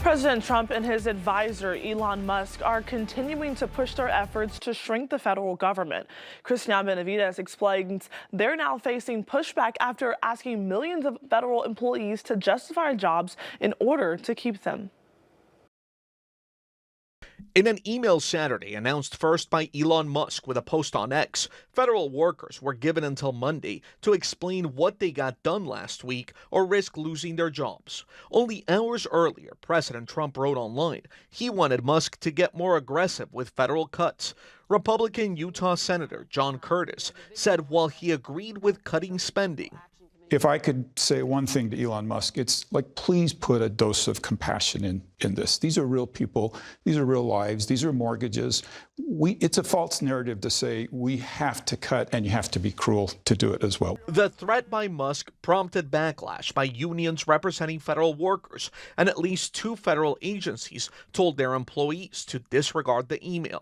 President Trump and his advisor, Elon Musk, are continuing to push their efforts to shrink the federal government. Christian Benavides explains they're now facing pushback after asking millions of federal employees to justify jobs in order to keep them. In an email Saturday announced first by Elon Musk with a post on X, federal workers were given until Monday to explain what they got done last week or risk losing their jobs. Only hours earlier, President Trump wrote online he wanted Musk to get more aggressive with federal cuts. Republican Utah Senator John Curtis said while he agreed with cutting spending, if I could say one thing to Elon Musk, it's like, please put a dose of compassion in this. These are real people. These are real lives. These are mortgages. It's a false narrative to say we have to cut and you have to be cruel to do it as well. The threat by Musk prompted backlash by unions representing federal workers, and at least 2 federal agencies told their employees to disregard the email.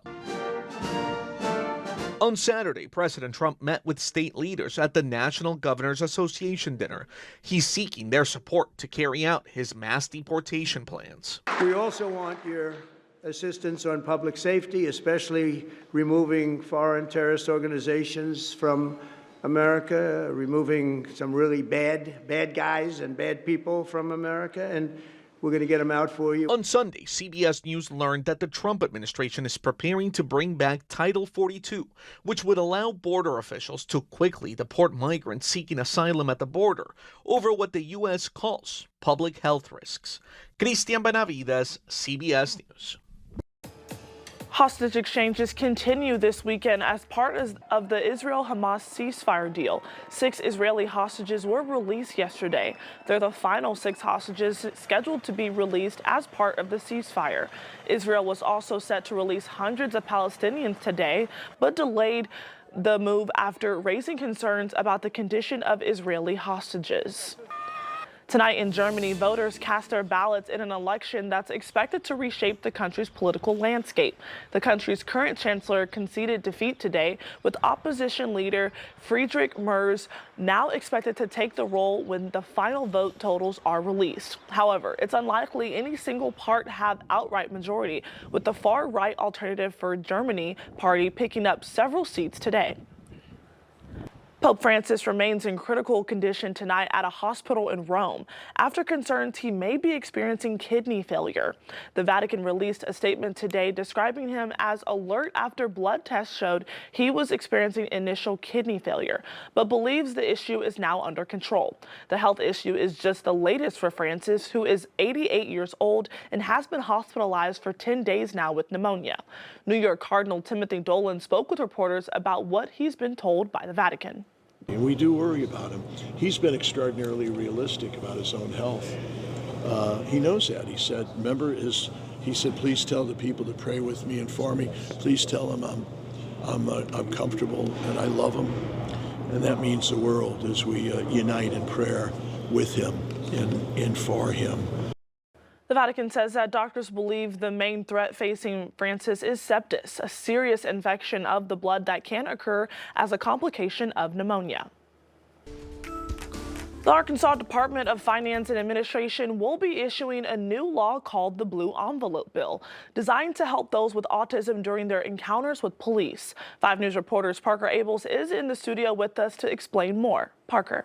On Saturday, President Trump met with state leaders at the National Governors Association dinner. He's seeking their support to carry out his mass deportation plans. We also want your assistance on public safety, especially removing foreign terrorist organizations from America, removing some really bad guys and bad people from America, and we're going to get them out for you. On Sunday, CBS News learned that the Trump administration is preparing to bring back Title 42, which would allow border officials to quickly deport migrants seeking asylum at the border over what the U.S. calls public health risks. Christian Benavides, CBS News. Hostage exchanges continue this weekend as part of the Israel-Hamas ceasefire deal. 6 Israeli hostages were released yesterday. They're the final 6 hostages scheduled to be released as part of the ceasefire. Israel was also set to release hundreds of Palestinians today, but delayed the move after raising concerns about the condition of Israeli hostages. Tonight in Germany, voters cast their ballots in an election that's expected to reshape the country's political landscape. The country's current chancellor conceded defeat today, with opposition leader Friedrich Merz now expected to take the role when the final vote totals are released. However, it's unlikely any single part have outright majority, with the far-right Alternative for Germany party picking up several seats today. Pope Francis remains in critical condition tonight at a hospital in Rome after concerns he may be experiencing kidney failure. The Vatican released a statement today describing him as alert after blood tests showed he was experiencing initial kidney failure, but believes the issue is now under control. The health issue is just the latest for Francis, who is 88 years old and has been hospitalized for 10 days now with pneumonia. New York Cardinal Timothy Dolan spoke with reporters about what he's been told by the Vatican. We do worry about him. He's been extraordinarily realistic about his own health. He knows that. He said, he said, please tell the people to pray with me and for me. Please tell them I'm comfortable and I love him. And that means the world as we unite in prayer with him and for him. The Vatican says that doctors believe the main threat facing Francis is sepsis, a serious infection of the blood that can occur as a complication of pneumonia. The Arkansas Department of Finance and Administration will be issuing a new law called the Blue Envelope Bill, designed to help those with autism during their encounters with police. 5 News reporters Parker Abels is in the studio with us to explain more. Parker.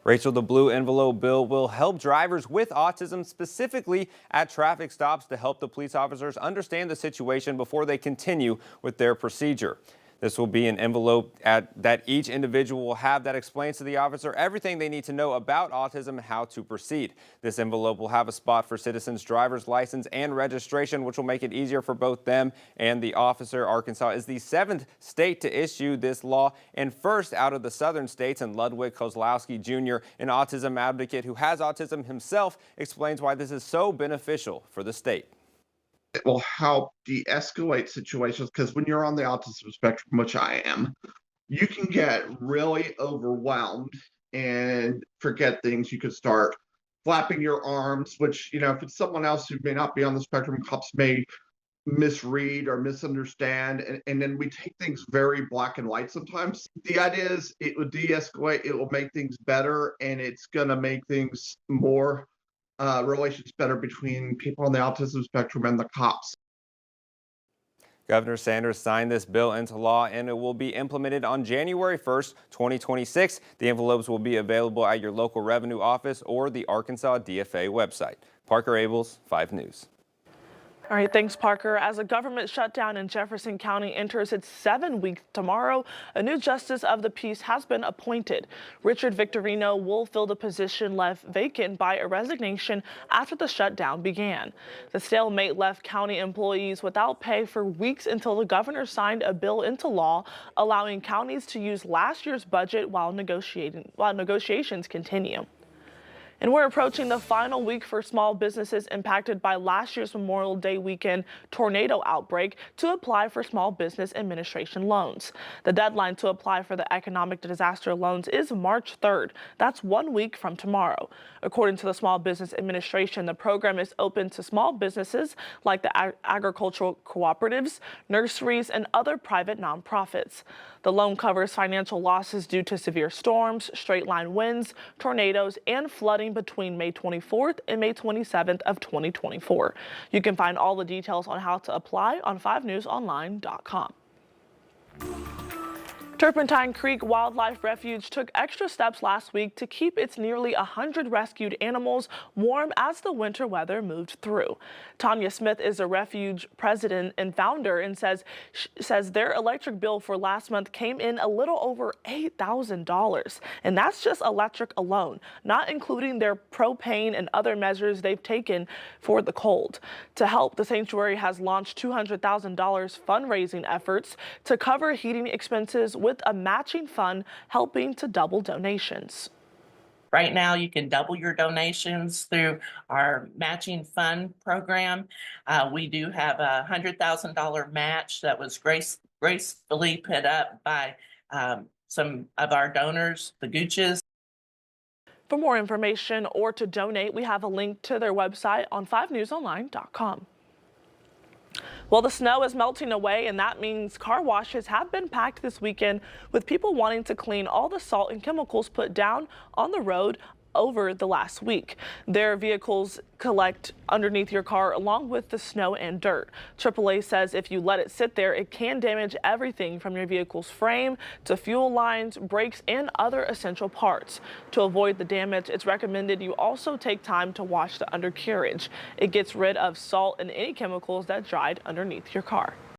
Rachel, the Blue Envelope Bill will help drivers with autism, specifically at traffic stops, to help the police officers understand the situation before they continue with their procedure. This will be an envelope that each individual will have that explains to the officer everything they need to know about autism and how to proceed. This envelope will have a spot for citizens' driver's license and registration, which will make it easier for both them and the officer. Arkansas is the 7th state to issue this law and first out of the southern states. And Ludwig Kozlowski Jr., an autism advocate who has autism himself, explains why this is so beneficial for the state. It will help de-escalate situations, because when you're on the autism spectrum, which I am, you can get really overwhelmed and forget things. You could start flapping your arms, which, if it's someone else who may not be on the spectrum, cops may misread or misunderstand, and then we take things very black and white sometimes. The idea is it will de-escalate, it will make things better, and it's going to make things more relations better between people on the autism spectrum and the cops. Governor Sanders signed this bill into law, and it will be implemented on January 1st, 2026. The envelopes will be available at your local revenue office or the Arkansas DFA website. Parker Abels, 5 News. All right, thanks, Parker. As a government shutdown in Jefferson County enters its 7th week tomorrow, a new justice of the peace has been appointed. Richard Victorino will fill the position left vacant by a resignation after the shutdown began. The stalemate left county employees without pay for weeks until the governor signed a bill into law allowing counties to use last year's budget while negotiations continue. And we're approaching the final week for small businesses impacted by last year's Memorial Day weekend tornado outbreak to apply for Small Business Administration loans. The deadline to apply for the economic disaster loans is March 3rd. That's 1 week from tomorrow. According to the Small Business Administration, the program is open to small businesses like the agricultural cooperatives, nurseries, and other private nonprofits. The loan covers financial losses due to severe storms, straight-line winds, tornadoes, and flooding between May 24th and May 27th of 2024. You can find all the details on how to apply on 5newsonline.com. Turpentine Creek Wildlife Refuge took extra steps last week to keep its nearly 100 rescued animals warm as the winter weather moved through. Tanya Smith is a refuge president and founder and says their electric bill for last month came in a little over $8,000. And that's just electric alone, not including their propane and other measures they've taken for the cold. To help, the sanctuary has launched $200,000 fundraising efforts to cover heating expenses with a matching fund helping to double donations. Right now, you can double your donations through our matching fund program. We do have a $100,000 match that was gracefully put up by some of our donors, the Gooches. For more information or to donate, we have a link to their website on 5newsonline.com. Well, the snow is melting away, and that means car washes have been packed this weekend with people wanting to clean all the salt and chemicals put down on the road over the last week. Their vehicles collect underneath your car along with the snow and dirt. AAA says if you let it sit there, it can damage everything from your vehicle's frame to fuel lines, brakes, and other essential parts. To avoid the damage, it's recommended you also take time to wash the undercarriage. It gets rid of salt and any chemicals that dried underneath your car.